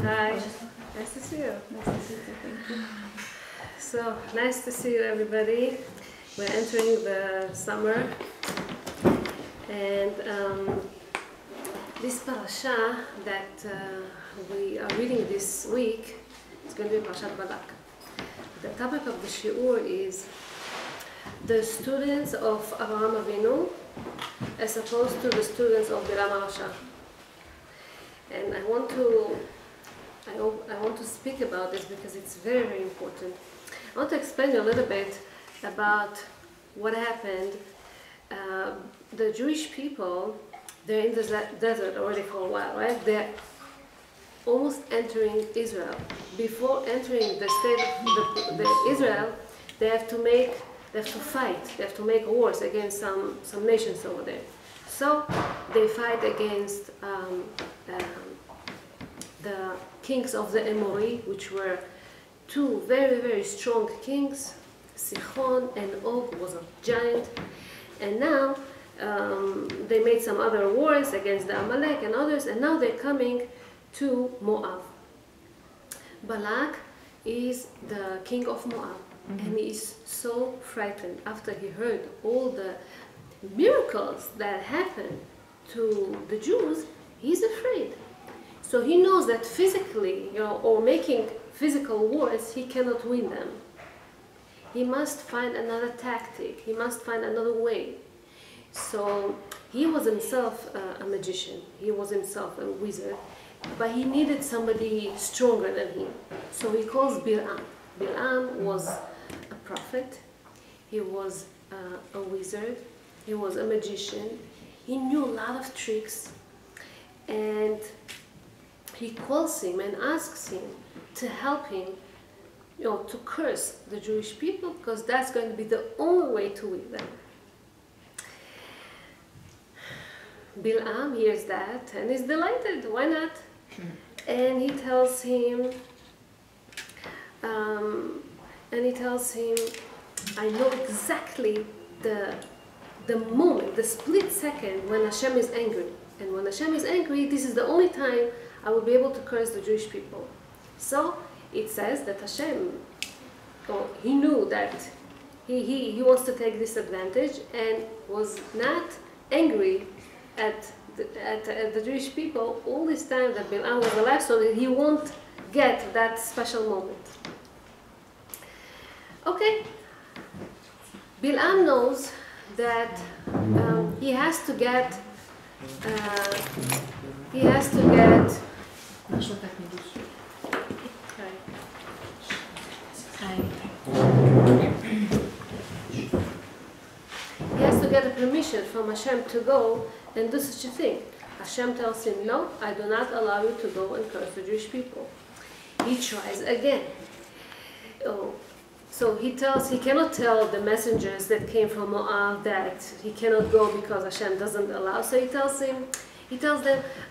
Hi, nice to see you. Nice to see you, thank you. So, nice to see you everybody. We're entering the summer, and this parasha that we are reading this week is going to be Parashat Balak. The topic of the shiur is the students of Avraham Avinu as opposed to the students of Bilam Rasha. And I want to speak about this because it's very, very important. I want to explain a little bit about what happened. The Jewish people, they're in the desert already for a while, right? They're almost entering Israel. Before entering the state of the Israel, they have to fight. They have to make wars against some nations over there. So they fight against the kings of the Amori, which were two very, very strong kings. Sichon and Og was a giant. And now they made some other wars against the Amalek and others, and now they're coming to Moab. Balak is the king of Moab, and he is so frightened after he heard all the miracles that happened to the Jews. He's afraid. So he knows that physically, or making physical wars, he cannot win them. He must find another tactic. He must find another way. So he was himself a magician. He was himself a wizard, but he needed somebody stronger than him. So he calls Bilam. Bilam was a prophet. He was a wizard. He was a magician. He knew a lot of tricks, and he calls him and asks him to help him, to curse the Jewish people, because that's going to be the only way to win them. Bilam hears that and is delighted. Why not? And he tells him, I know exactly the moment, the split second when Hashem is angry. And when Hashem is angry, this is the only time I will be able to curse the Jewish people. So it says that Hashem, he knew that he wants to take this advantage and was not angry at the Jewish people all this time that Bilam was alive, so that he won't get that special moment. Okay, Bilam knows that he has to get He has to get a permission from Hashem to go and do such a thing. Hashem tells him, no, I do not allow you to go and curse the Jewish people. He tries again. So he cannot tell the messengers that came from Moab that he cannot go because Hashem doesn't allow. So he tells them,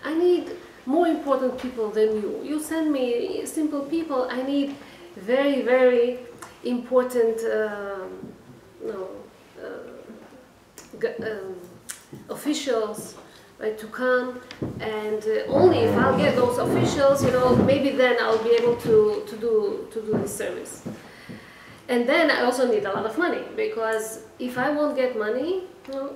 I need more important people than you. You send me simple people. I need very, very important officials, right, to come, and only if I'll get those officials, maybe then I'll be able to do this service. And then I also need a lot of money, because if I won't get money,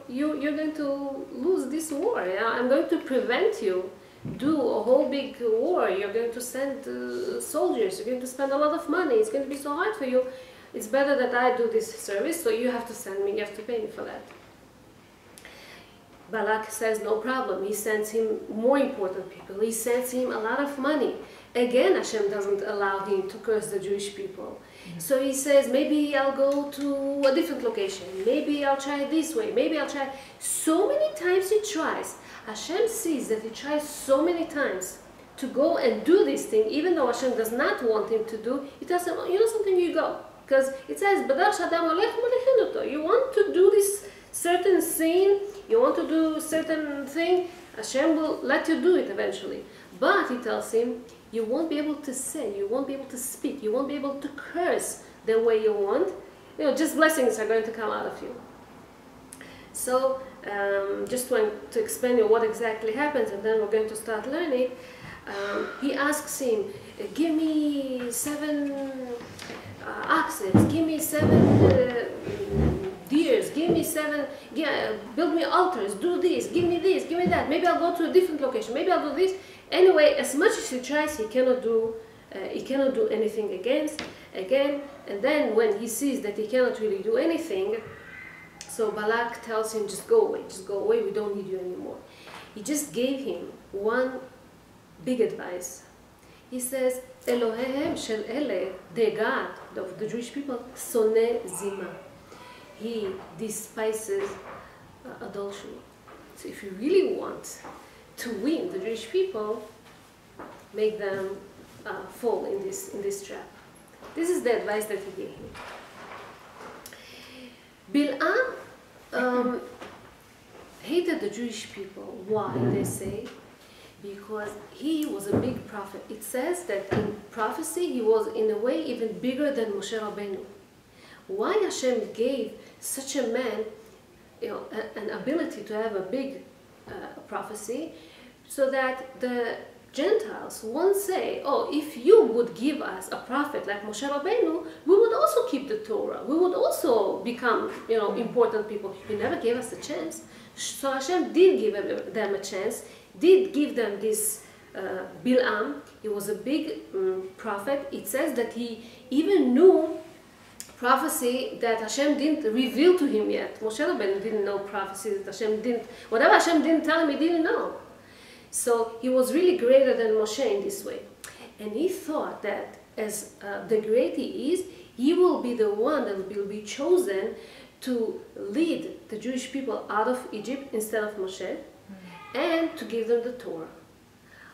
you're going to lose this war. I'm going to prevent you do a whole big war. You're going to send soldiers. You're going to spend a lot of money. It's going to be so hard for you. It's better that I do this service, so you have to send me. You have to pay me for that. Balak says, no problem. He sends him more important people. He sends him a lot of money. Again, Hashem doesn't allow him to curse the Jewish people. So he says, maybe I'll go to a different location. Maybe I'll try this way. Maybe I'll try. So many times he tries. Hashem sees that he tries so many times to go and do this thing, even though Hashem does not want him to do. He tells him, you know something, you go. Because it says, you want to do this certain sin, you want to do certain thing, Hashem will let you do it eventually. But he tells him, you won't be able to sin, you won't be able to speak, you won't be able to curse the way you want. Just blessings are going to come out of you. So just to explain you what exactly happens, and then we're going to start learning. He asks him, give me 7 oxen, give me 7 deers, give me 7, build me altars, do this, give me that. Maybe I'll go to a different location, maybe I'll do this. Anyway, as much as he tries, he cannot do anything again. And then when he sees that he cannot really do anything, so Balak tells him, just go away, we don't need you anymore. He just gave him one big advice. He says, Elohehem shel ele, the God of the Jewish people, soneh zima. He despises adultery. So if you really want to win the Jewish people, make them fall in this trap. This is the advice that he gave him. Bilam hated the Jewish people. Why, they say? Because he was a big prophet. It says that in prophecy he was in a way even bigger than Moshe Rabbeinu. Why Hashem gave such a man, an ability to have a big prophecy, so that the Gentiles won't say, oh, if you would give us a prophet like Moshe Rabbeinu, we would also keep the Torah. We would also become, important people. You never gave us a chance. So Hashem did give them a chance, did give them this Bilam. He was a big prophet. It says that he even knew prophecy that Hashem didn't reveal to him yet. Moshe Rabbeinu didn't know prophecy that Hashem didn't, whatever Hashem didn't tell him, he didn't know. So he was really greater than Moshe in this way. And he thought that as the great he is, he will be the one that will be chosen to lead the Jewish people out of Egypt instead of Moshe, and to give them the Torah.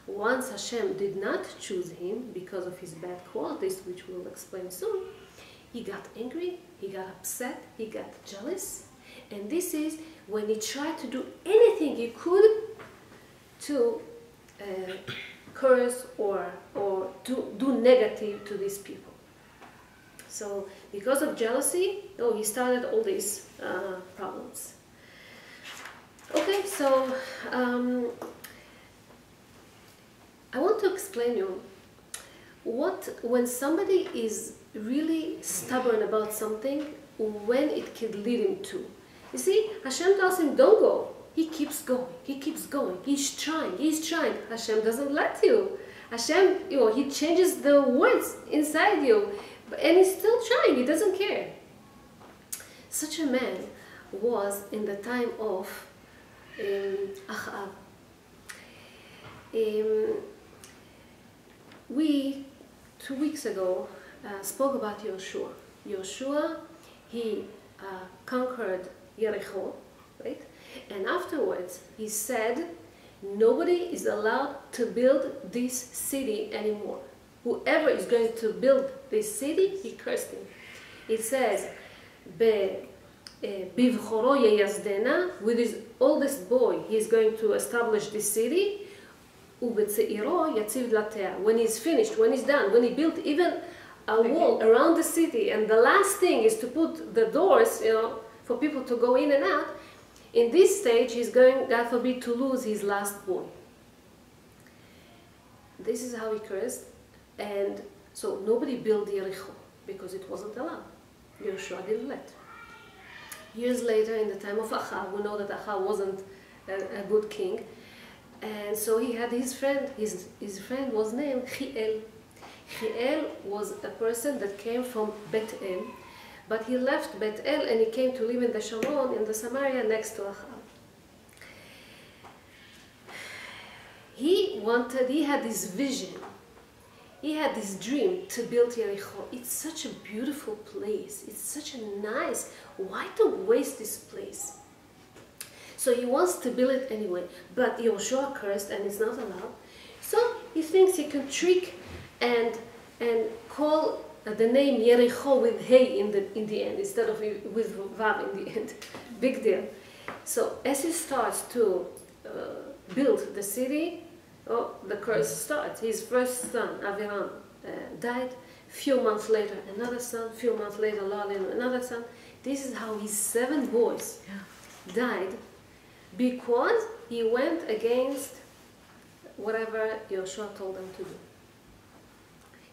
Once Hashem did not choose him because of his bad qualities, which we'll explain soon, he got angry, he got upset, he got jealous, and this is when he tried to do anything he could to curse or to do negative to these people. So because of jealousy, he started all these problems. Okay, so I want to explain you when somebody is really stubborn about something, when it can lead him to. You see, Hashem tells him, don't go. He keeps going, he's trying. Hashem doesn't let you. Hashem, he changes the words inside you, and he's still trying, he doesn't care. Such a man was in the time of Achav. We, 2 weeks ago, spoke about Yehoshua. Yehoshua, he conquered Jericho, right? And afterwards, he said, nobody is allowed to build this city anymore. Whoever is going to build this city, he cursed him. It says, Bivchoro yeyazdena, with his oldest boy, he is going to establish this city. Ubetzeiro yatziv latea. When he's finished, when he's done, when he built even a wall around the city, and the last thing is to put the doors, for people to go in and out. In this stage, he's going, God forbid, to lose his last boy. This is how he cursed, and so nobody built Jericho because it wasn't allowed. Yehoshua didn't let. Years later, in the time of Achav, we know that Achav wasn't a good king, and so he had his friend. His friend was named Chiel. Chiel was a person that came from Bet-El, but he left Bet-El and he came to live in the Sharon, in the Samaria, next to Achav. He had this vision, he had this dream to build Jericho. It's such a beautiful place, it's such a nice, why to waste this place? So he wants to build it anyway, but Yehoshua cursed and it's not allowed. So he thinks he can trick and call the name Jericho with Hey in the end instead of with Vav in the end. Big deal. So as he starts to build the city, the curse starts. His first son, Avraham, died. Few months later, another son. Few months later, another son. This is how his 7 boys died, because he went against whatever Yehoshua told them to do.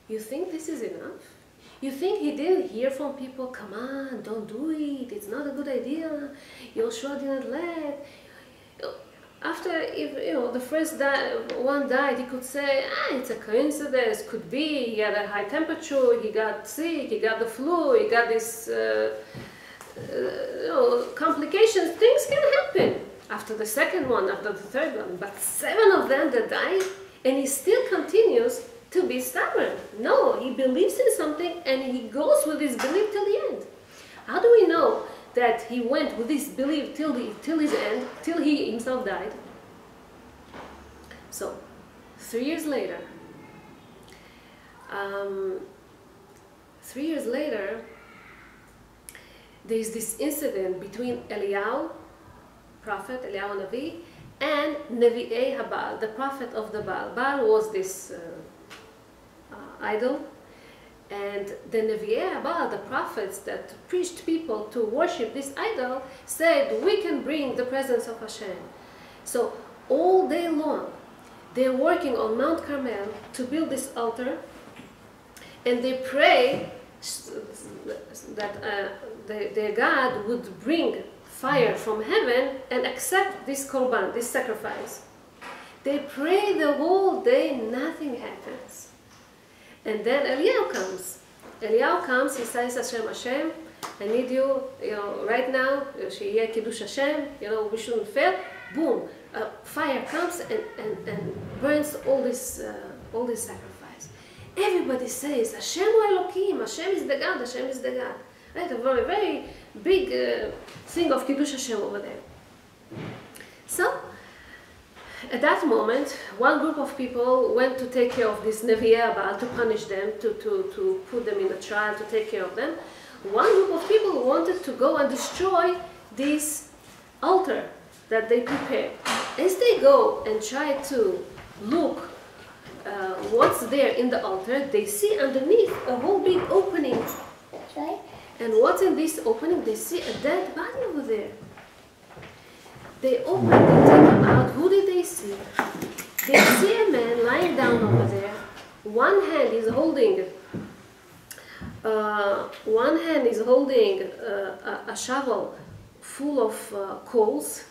You think this is enough? You think he didn't hear from people, come on, don't do it, it's not a good idea, Yehoshua didn't let. After, if the first one died, he could say, it's a coincidence, could be, he had a high temperature, he got sick, he got the flu, he got this complications, things can happen. After the second one, after the third one, but 7 of them that died, and he still continues to be stubborn. No, he believes in something and he goes with his belief till the end. How do we know that he went with this belief till his end, till he himself died? So, 3 years later, 3 years later, there is this incident between Eliyahu, prophet, Eliyahu Navi, and Nevi'ei HaBaal, the prophet of the Baal. Baal was this idol, and the Nevi'ei HaBaal, the prophets that preached people to worship this idol, said, we can bring the presence of Hashem. So all day long, they're working on Mount Carmel to build this altar, and they pray that their God would bring fire from heaven and accept this korban, this sacrifice. They pray the whole day, nothing happens. And then Eliyahu comes. Eliyahu comes, he says, Hashem, I need you, right now, שיהיה קידוש Hashem, we shouldn't fail. Boom, fire comes and burns all this sacrifice. Everybody says, Hashem hu Elokim, Hashem is the God, Hashem is the God. Right, a very, very big thing of Kiddush Hashem over there. So, at that moment, one group of people went to take care of this Nevi'ei HaBaal, to punish them, to put them in a trial, to take care of them. One group of people wanted to go and destroy this altar that they prepared. As they go and try to look what's there in the altar, they see underneath a whole big opening. Right? And what's in this opening? They see a dead body over there. They open, they take him out. Who did they see? They see a man lying down over there. One hand is holding a shovel full of coals,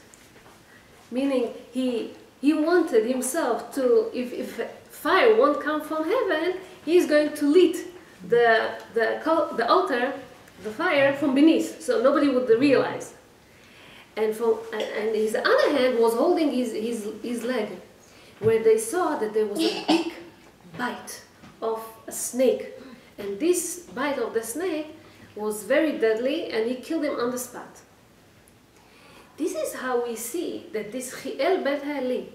meaning he wanted himself to, if fire won't come from heaven, he's going to lit the altar, the fire from beneath, so nobody would realize. And his other hand was holding his leg, where they saw that there was a big bite of a snake. And this bite of the snake was very deadly, and he killed him on the spot. This is how we see that this Chiel Bet Ha'eli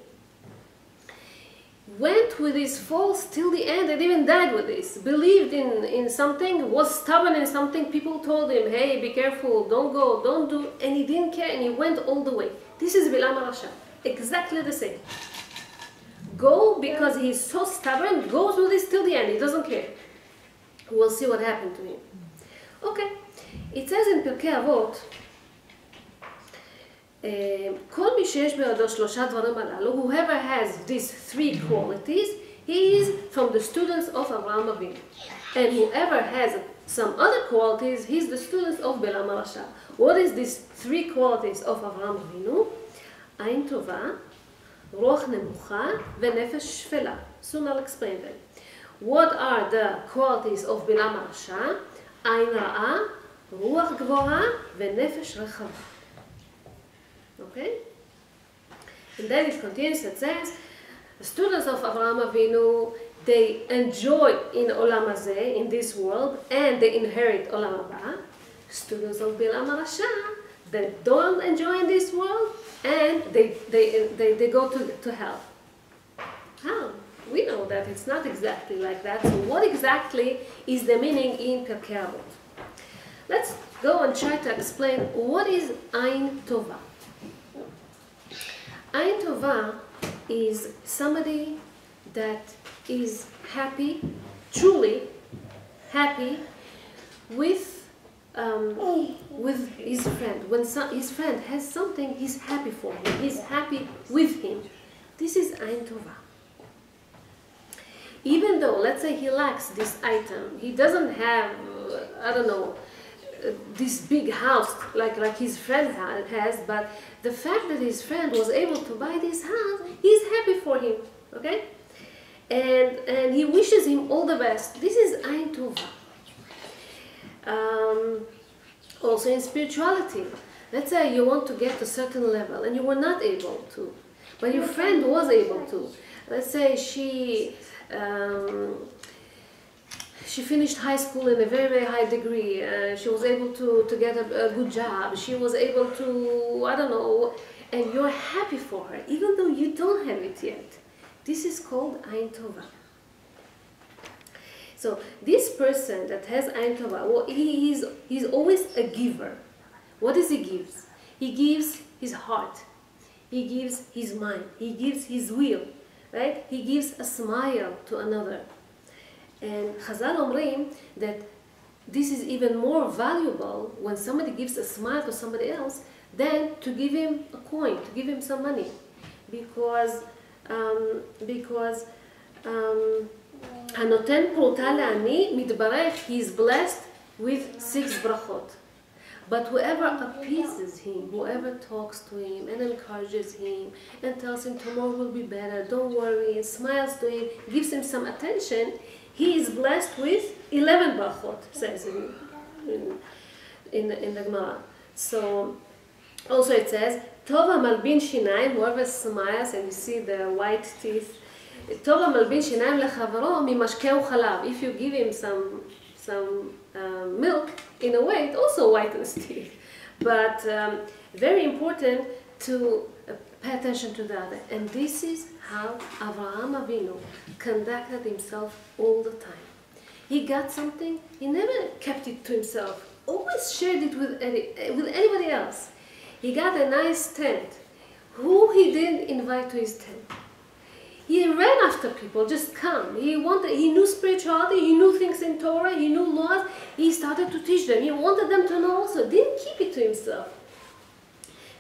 went with his false till the end and even died with this. Believed in something, was stubborn in something. People told him, hey, be careful, don't go, don't do, and he didn't care, and he went all the way. This is Bilam HaRasha, exactly the same. Go because he's so stubborn, goes with this till the end, he doesn't care. We'll see what happened to him. Okay, it says in Pirkei Avot, כל מי שיש בידו 3 דברים הללו, whoever has these 3 qualities, he is from the students of Avraham Avinu. And whoever has some other qualities, he's the students of Bilam HaRasha. What is these 3 qualities of Avraham Avinu? עין טובה, רוח נמוכה, ונפש שפלה. Soon I'll explain them. What are the qualities of Bilam HaRasha? עין רעה, רוח גבוהה, ונפש רחבה. Okay? And then it continues, it says, the students of Avraham Avinu, they enjoy in Olam Hazeh, in this world, and they inherit Olam Haba. Students of Bilam HaRasha, they don't enjoy in this world, and they go to hell. How? We know that it's not exactly like that. So what exactly is the meaning in Pirkei Avot? Let's go and try to explain what is Ain Tova. Ain Tova is somebody that is happy, truly happy with his friend. When his friend has something, he's happy for him. He's happy with him. This is Ain Tova. Even though, let's say he lacks this item, he doesn't have, I don't know, this big house like his friend has, but the fact that his friend was able to buy this house, he's happy for him, okay? And he wishes him all the best. This is Ayin Tova. Also in spirituality, let's say you want to get to a certain level and you were not able to, but your friend was able to. Let's say she finished high school in a very, very high degree. She was able to get a good job. She was able to, I don't know, and you're happy for her, even though you don't have it yet. This is called Ayin Tova. So this person that has Ayin Tova, well, he's always a giver. What does he give? He gives his heart. He gives his mind. He gives his will. Right? He gives a smile to another. And Chazal Omrim that this is even more valuable when somebody gives a smile to somebody else than to give him a coin, to give him some money. Because Hanoten pruta le'ani mitbarech, he is blessed with 6 brachot. But whoever appeases him, whoever talks to him and encourages him and tells him tomorrow will be better, don't worry, and smiles to him, gives him some attention, he is blessed with 11 brachot, says in the Gemara. So also it says, Tova malbin shinayim, whoever smiles and you see the white teeth, Tova malbin shinayim lechavaro mimashkeu chalav. If you give him some milk, in a way, it also whitens teeth. But very important to pay attention to the other. And this is how Avraham Avinu conducted himself all the time. He got something, he never kept it to himself, always shared it with anybody else. He got a nice tent. Who he didn't invite to his tent? He ran after people, just come. He knew spirituality, he knew things in Torah, he knew laws. He started to teach them. He wanted them to know also. Didn't keep it to himself.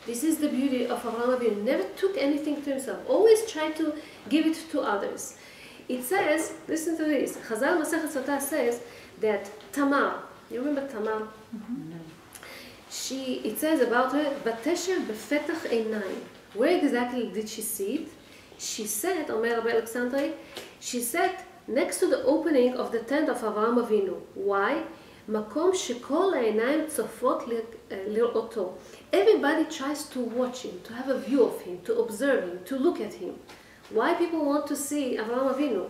This is the beauty of Avraham Avinu. Never took anything to himself. Always tried to give it to others. It says, listen to this. Chazal Masechet Sotah says that Tamar, you remember Tamar? Mm-hmm. It says about her, Batesher befetach einayim. Where exactly did she see it? She sat, Omer Rabbi Alexandri, she sat next to the opening of the tent of Avraham Avinu. Why? Makom shekol ha'einayim tzofot lir'oto. Everybody tries to watch him, to have a view of him, to observe him, to look at him. Why people want to see Avraham Avinu?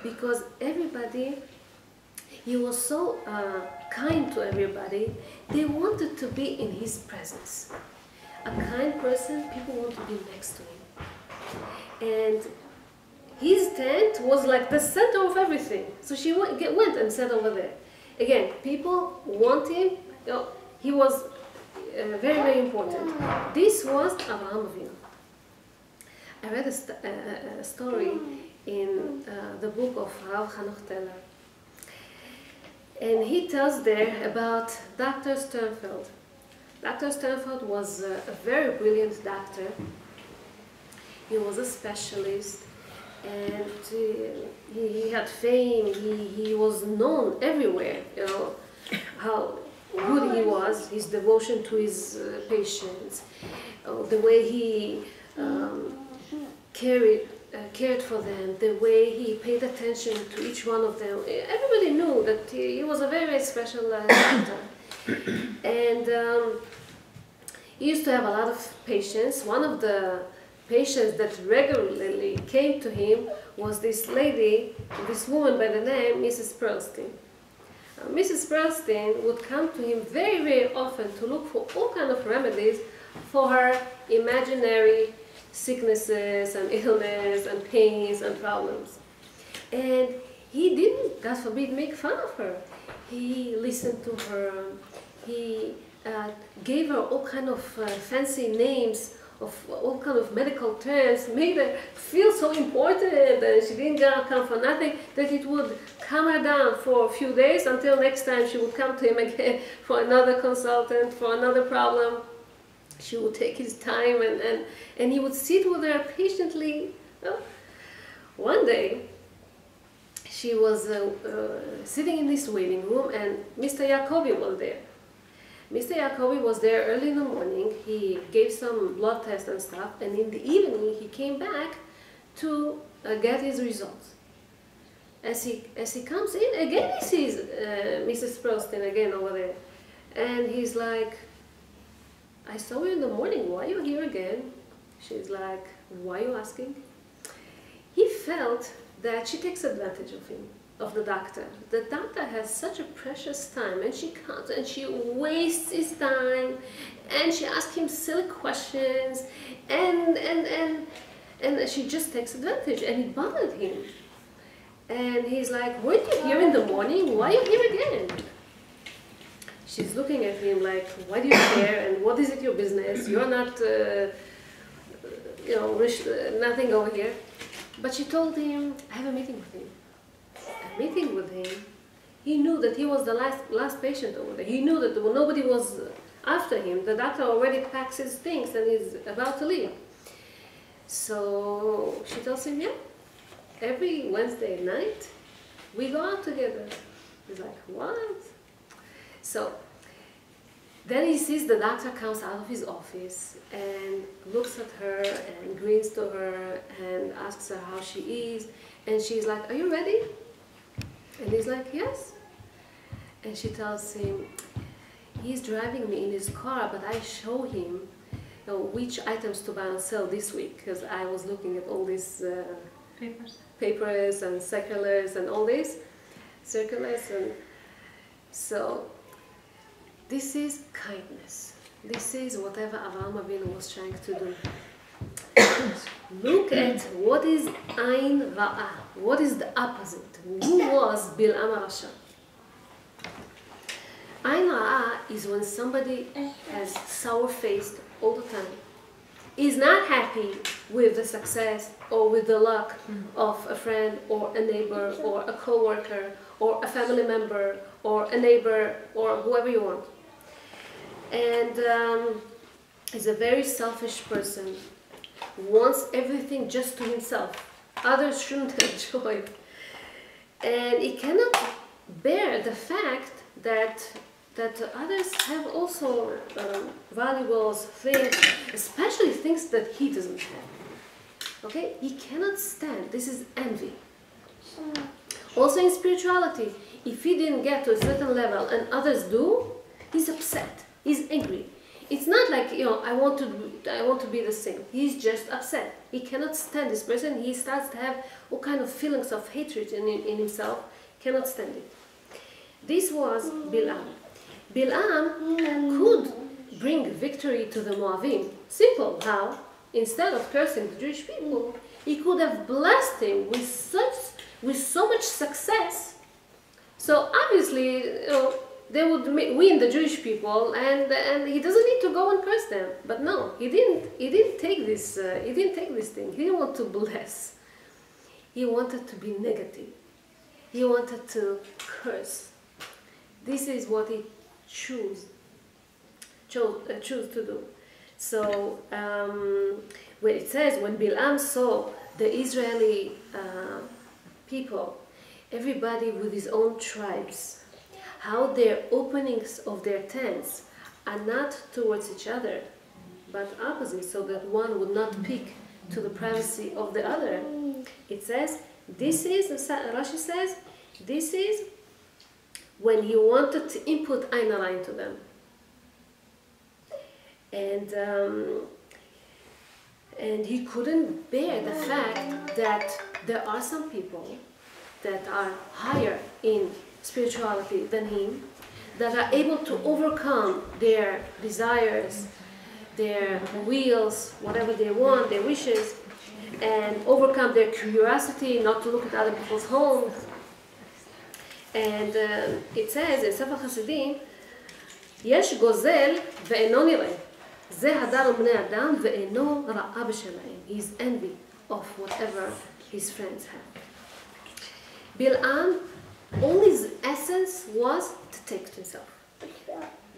Because everybody, he was so kind to everybody, they wanted to be in his presence. A kind person, people want to be next to him. And his tent was like the center of everything. So she went and sat over there. Again, people want him. You know, he was very, very important. This was Avraham Avinu. I read a story in the book of Rav Hanoch Teller. And he tells there about Dr. Sternfeld. Dr. Sternfeld was a very brilliant doctor. He was a specialist, and he had fame. He was known everywhere. You know how good he was, his devotion to his patients, the way he cared for them, the way he paid attention to each one of them. Everybody knew that he was a very, very special doctor. And he used to have a lot of patients. One of the patients that regularly came to him was this lady, this woman by the name Mrs. Pearlstein. Mrs. Pearlstein would come to him very, very often to look for all kinds of remedies for her imaginary sicknesses and illness and pains and problems. And he didn't, God forbid, make fun of her. He listened to her. He gave her all kinds of fancy names of all kind of medical terms, made her feel so important, and she didn't come for nothing, that it would calm her down for a few days until next time she would come to him again for another consultant, for another problem. She would take his time, and he would sit with her patiently. One day, she was sitting in this waiting room, and Mr. Yacobi was there. Mr. Yacobi was there early in the morning. He gave some blood tests and stuff, and in the evening he came back to get his results. As he comes in, again he sees Mrs. Pearlstein again over there. And he's like, I saw you in the morning, why are you here again? She's like, why are you asking? He felt that she takes advantage of him, of the doctor. The doctor has such a precious time, and she comes and she wastes his time, and she asks him silly questions, and she just takes advantage, and it bothered him. And he's like, weren't you here in the morning? Why are you here again? She's looking at him like, why do you care, and what is it your business? You're not, nothing over here. But she told him, I have a meeting with him. A meeting with him? He knew that he was the last patient over there. He knew that nobody was after him. The doctor already packs his things and he's about to leave. So she tells him, yeah, every Wednesday night we go out together. He's like, what? So then he sees the doctor comes out of his office and looks at her and grins to her and asks her how she is. And she's like, are you ready? And he's like, yes. And she tells him, he's driving me in his car, but I show him which items to buy and sell this week, because I was looking at all these papers and circulars and all this. Circulars. And so this is kindness. This is whatever Avraham Avinu was trying to do. Look at what is Ain Ra'ah. What is the opposite? Who was Bilam Rasha? Ain Ra'ah is when somebody has sour-faced all the time. Is not happy with the success or with the luck of a friend or a neighbor or a co-worker or a family member or a neighbor or whoever you want. And is a very selfish person, wants everything just to himself. Others shouldn't enjoy. And he cannot bear the fact that others have also valuables, things, especially things that he doesn't have. Okay? He cannot stand. This is envy. Also in spirituality, if he didn't get to a certain level and others do, he's upset. He's angry. It's not like, I want to be the same. He's just upset. He cannot stand this person. He starts to have all kind of feelings of hatred in himself. Cannot stand it. This was Bilam. Bilam could bring victory to the Moavim. Simple. How? Instead of cursing the Jewish people, he could have blessed him with so much success. So obviously, they would win the Jewish people, and he doesn't need to go and curse them. But no, he didn't take this. He didn't take this thing. He didn't want to bless. He wanted to be negative. He wanted to curse. This is what he chose to do. So when it says, when Bilam saw the Israeli people, everybody with his own tribes, how their openings of their tents are not towards each other, but opposite, so that one would not peek to the privacy of the other. It says, Rashi says, this is when he wanted to input Ain Hara into them. And he couldn't bear the fact that there are some people that are higher in spirituality than him, that are able to overcome their desires, their wills, whatever they want, their wishes, and overcome their curiosity not to look at other people's homes. And it says in Sefer Hasidim, יש גוזל ואינו נראה. זה הדר בני אדם ואינו רעה בשלהם. He's envy of whatever his friends have. Bilam, all his essence was to take to himself.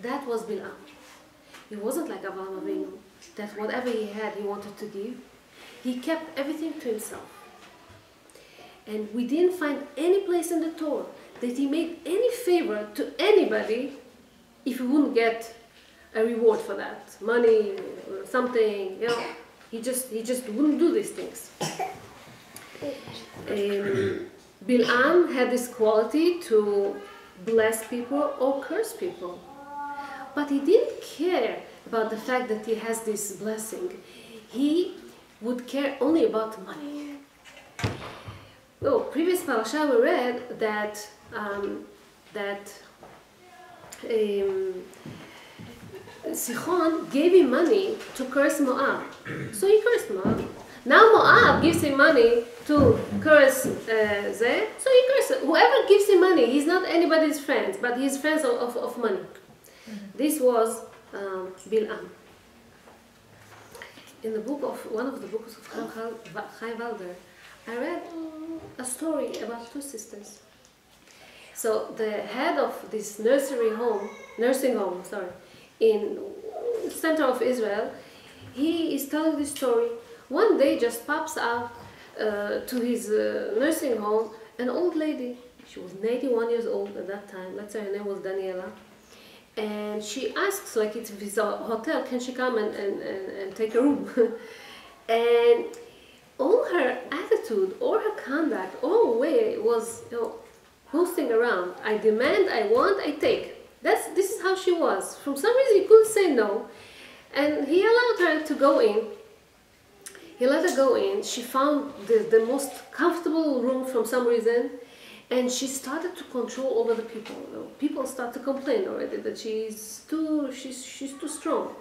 That was Bilam. He wasn't like Avraham Avinu, that whatever he had he wanted to give. He kept everything to himself. And we didn't find any place in the Torah that he made any favor to anybody if he wouldn't get a reward for that, money or something, you know. He just wouldn't do these things. Bilam had this quality to bless people or curse people, but he didn't care about the fact that he has this blessing. He would care only about money. Well, previous parasha we read that Sichon gave him money to curse Moab, so he cursed Moab. Now Moab gives him money to curse Zeh, so he curses. Whoever gives him money, he's not anybody's friend, but he's friends of money. This was Bilam. In the book of one of the books of Chai Valder, I read a story about two sisters. So the head of this nursing home, in the center of Israel, he is telling this story. One day just pops out to his nursing home an old lady. She was 91 years old at that time. Let's say her name was Daniela. And she asks, like if it's a hotel, can she come and take a room? And all her attitude, or her conduct, or way was, you know, boasting around. I demand, I want, I take. This is how she was. From some reason he couldn't say no. And he allowed her to go in. He let her go in. She found the most comfortable room from some reason. And she started to control over the people. People start to complain already that she's too strong.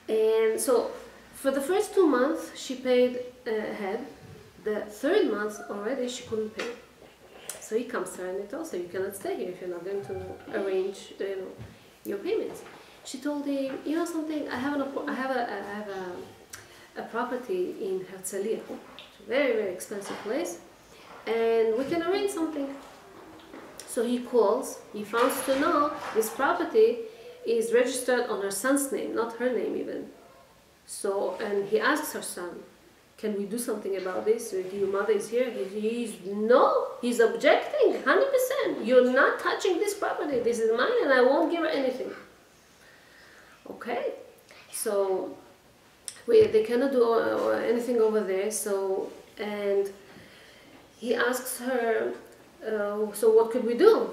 And so for the first 2 months she paid ahead. The third month already she couldn't pay. So he comes to her and he tells her, you cannot stay here if you're not going to arrange your payments. She told him, you know something, I have a property in Herzliya, a very, very expensive place, and we can arrange something. So he calls, he finds to know this property is registered on her son's name, not her name even. So, and he asks her son, can we do something about this? Your mother is here. He's objecting 100%. You're not touching this property. This is mine and I won't give her anything. Okay, so they cannot do anything over there. So, and he asks her, so what could we do?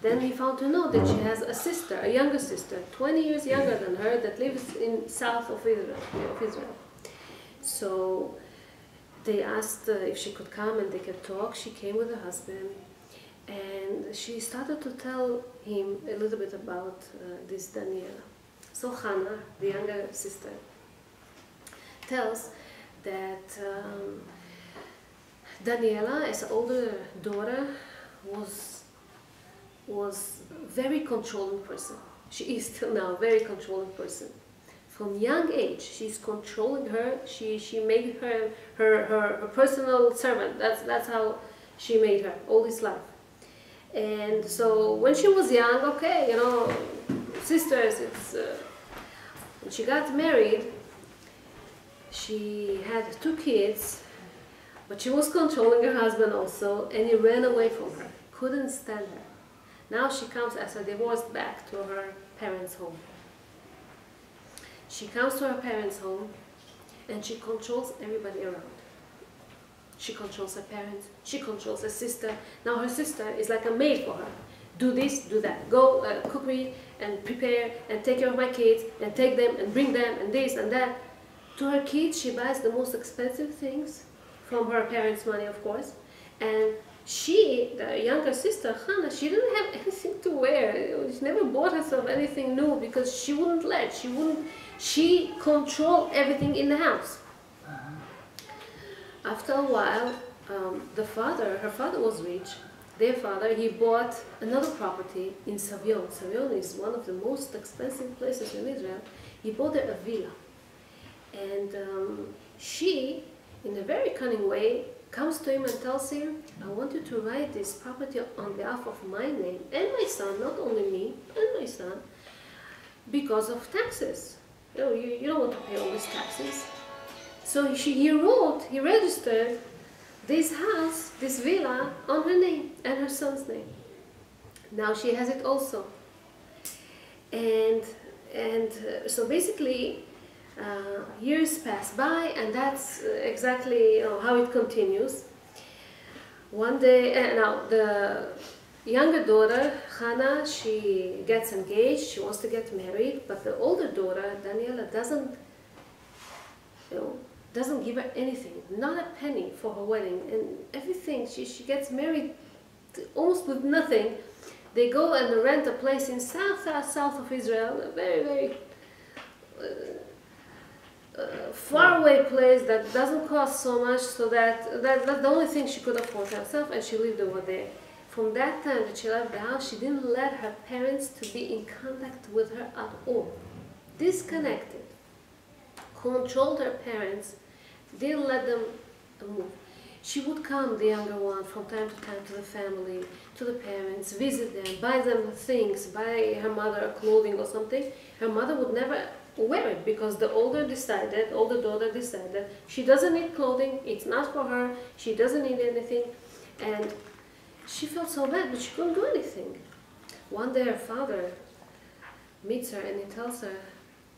Then he found to know that she has a sister, a younger sister, 20 years younger than her, that lives in south of Israel. So they asked if she could come and they could talk. She came with her husband and she started to tell him a little bit about this Daniela. So Hannah, the younger sister, tells that Daniela, as an older daughter, was very controlling person. She is still now a very controlling person. From young age, she's controlling her. She made her personal servant. That's how she made her all this life. And so when she was young, okay, you know, sisters. When she got married, she had 2 kids, but she was controlling her husband also, and he ran away from her. Couldn't stand her. Now she comes as a divorced back to her parents' home. She comes to her parents' home and she controls everybody around. She controls her parents, she controls her sister. Now her sister is like a maid for her. Do this, do that. Go cook me and prepare and take care of my kids and take them and bring them and this and that. To her kids she buys the most expensive things from her parents' money, of course. And she, the younger sister, Hannah, she didn't have anything to wear. She never bought herself anything new because she wouldn't let. She controlled everything in the house. After a while, her father was rich. Their father, he bought another property in Savion. Savion is one of the most expensive places in Israel. He bought there a villa. And she, in a very cunning way, comes to him and tells him, I want you to write this property on behalf of my name and my son, not only me, and my son, because of taxes. You don't want to pay all these taxes. So he registered this house, this villa, on her name and her son's name. Now she has it also. And so basically, years pass by, and that's exactly how it continues. One day, now the younger daughter, Hannah, she gets engaged, she wants to get married, but the older daughter, Daniela, doesn't give her anything, not a penny for her wedding, and everything, she gets married almost with nothing. They go and rent a place in south of Israel, a very, very faraway place that doesn't cost so much, so that's the only thing she could afford herself, and she lived over there. From that time that she left the house, she didn't let her parents to be in contact with her at all. Disconnected. Controlled her parents, didn't let them move. She would come, the younger one, from time to time to the family, to the parents, visit them, buy them things, buy her mother clothing or something. Her mother would never wear it because the older daughter decided she doesn't need clothing, it's not for her, she doesn't need anything. And she felt so bad, but she couldn't do anything. One day her father meets her and he tells her,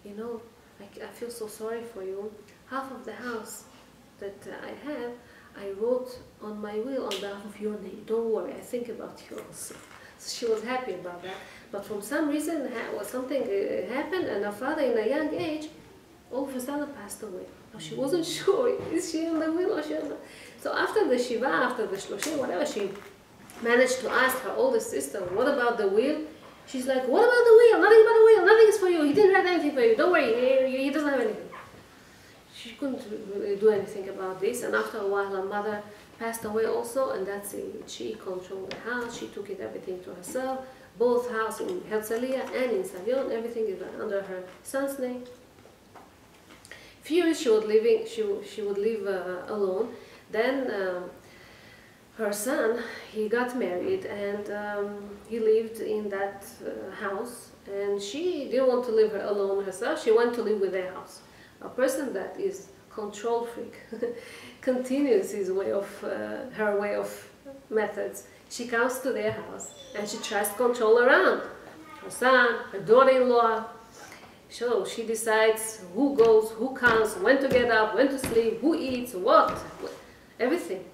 you know, I feel so sorry for you. Half of the house that I have, I wrote on my will on behalf of your name. Don't worry, I think about you also. So she was happy about that. But from some reason, something happened, and her father, in a young age, all of a sudden passed away. Now she wasn't sure, is she in the will or she not? So after the Shiva, after the Shloshim, whatever, she managed to ask her older sister, what about the will? She's like, what about the will? Nothing about the will. Nothing is for you. He didn't write anything for you. Don't worry. He doesn't have anything. She couldn't do anything about this. And after a while, her mother passed away also. And that's it. She controlled the house. She took everything to herself. Both house in Herzliya and in Savion. Everything is under her son's name. Few years she would live alone. Then her son, he got married, and he lived in that house, and she didn't want to live alone herself. She wanted to live with their house. A person that is control freak continues her way of methods. She comes to their house and she tries to control around her son, her daughter-in-law. So she decides who goes, who comes, when to get up, when to sleep, who eats, what, everything.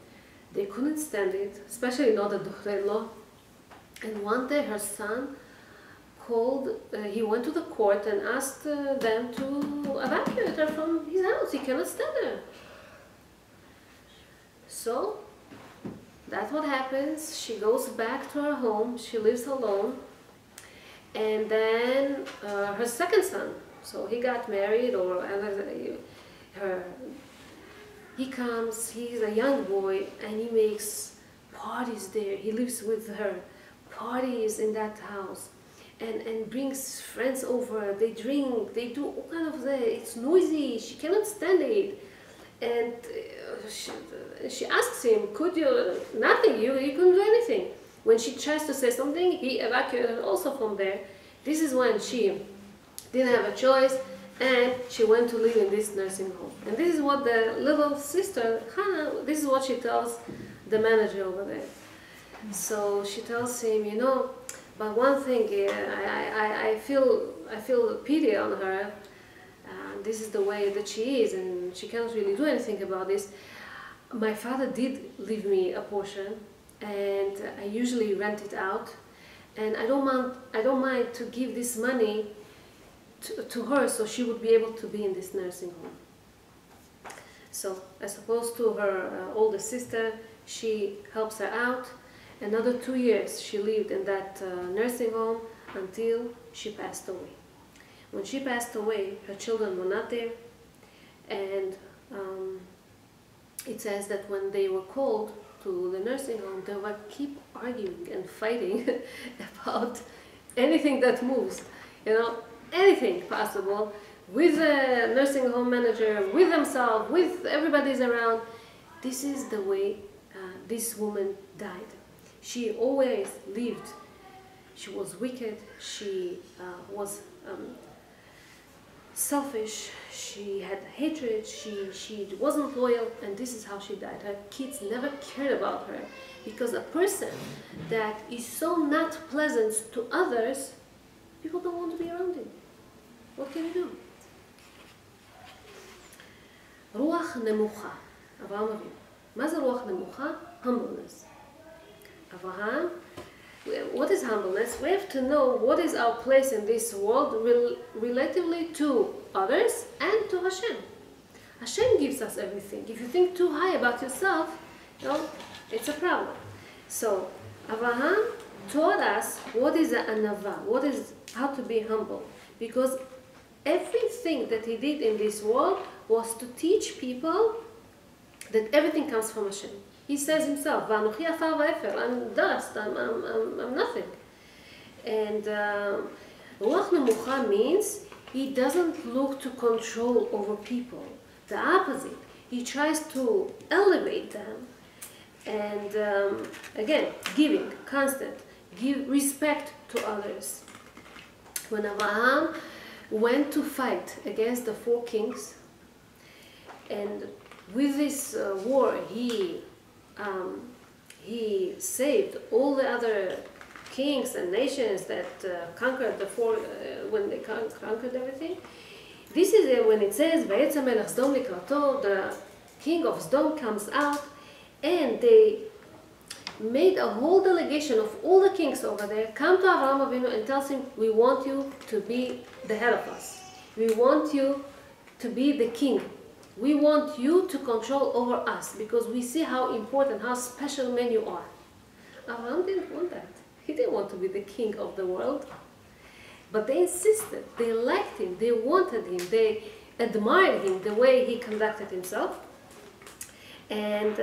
They couldn't stand it, especially not the daughter-in-law. And one day her son he went to the court and asked them to evacuate her from his house. He cannot stand her. So that's what happens. She goes back to her home. She lives alone. And then her second son, so he got married, he comes, he's a young boy, and he makes parties there. He lives with her, parties in that house, and brings friends over. They drink, they do all kind of that. It's noisy, she cannot stand it. And she asks him, could you, nothing, you couldn't do anything. When she tries to say something, he evacuated her also from there. This is when she didn't have a choice, and she went to live in this nursing home. And this is what the little sister, Hannah, this is what she tells the manager over there. So she tells him, you know, but one thing, I feel pity on her. This is the way that she is, and she cannot really do anything about this. My father did leave me a portion, and I usually rent it out, and I don't mind to give this money to her, so she would be able to be in this nursing home. So as opposed to her older sister, she helps her out. Another 2 years she lived in that nursing home until she passed away. When she passed away, her children were not there, and it says that when they were called to the nursing home, they would keep arguing and fighting about anything that moves, you know, anything possible, with the nursing home manager, with themselves, with everybody's around. This is the way this woman died. She always lived. She was wicked. She was selfish, she had hatred, she wasn't loyal, and this is how she died. Her kids never cared about her, because a person that is so not pleasant to others, people don't want to be around him. What can you do? רוח נמוכה, אברהם אבינו. מה זה רוח נמוכה? Humbleness. Avraham, what is humbleness? We have to know what is our place in this world relatively to others and to Hashem. Hashem gives us everything. If you think too high about yourself, it's a problem. So Avraham taught us what is an anava, how to be humble, because everything that he did in this world was to teach people that everything comes from Hashem. He says himself, "V'anochi afar v'efer," I'm dust, I'm nothing. And Ruach Nemucha means he doesn't look to control over people. The opposite. He tries to elevate them. And again, giving, constant, give respect to others. When Avraham went to fight against the 4 kings, and with this war he saved all the other kings and nations that conquered the 4 when they conquered everything. This is when it says "Vayetza melech Sdom likrato," the king of Sdom comes out, and they made a whole delegation of all the kings over there come to Avraham Avinu and tells him, "We want you to be the head of us. We want you to be the king. We want you to control over us, because we see how important, how special man you are." Avraham didn't want that. He didn't want to be the king of the world. But they insisted. They liked him. They wanted him. They admired him, the way he conducted himself. And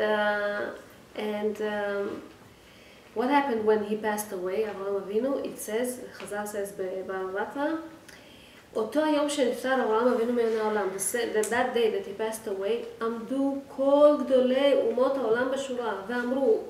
what happened when he passed away, Avraham Avinu? It says, Chazal says, בבבא אותו היום שנפטר אברהם אבינו מן העולם, that day that he passed away, עמדו כל גדולי אומות העולם בשורה, ואמרו,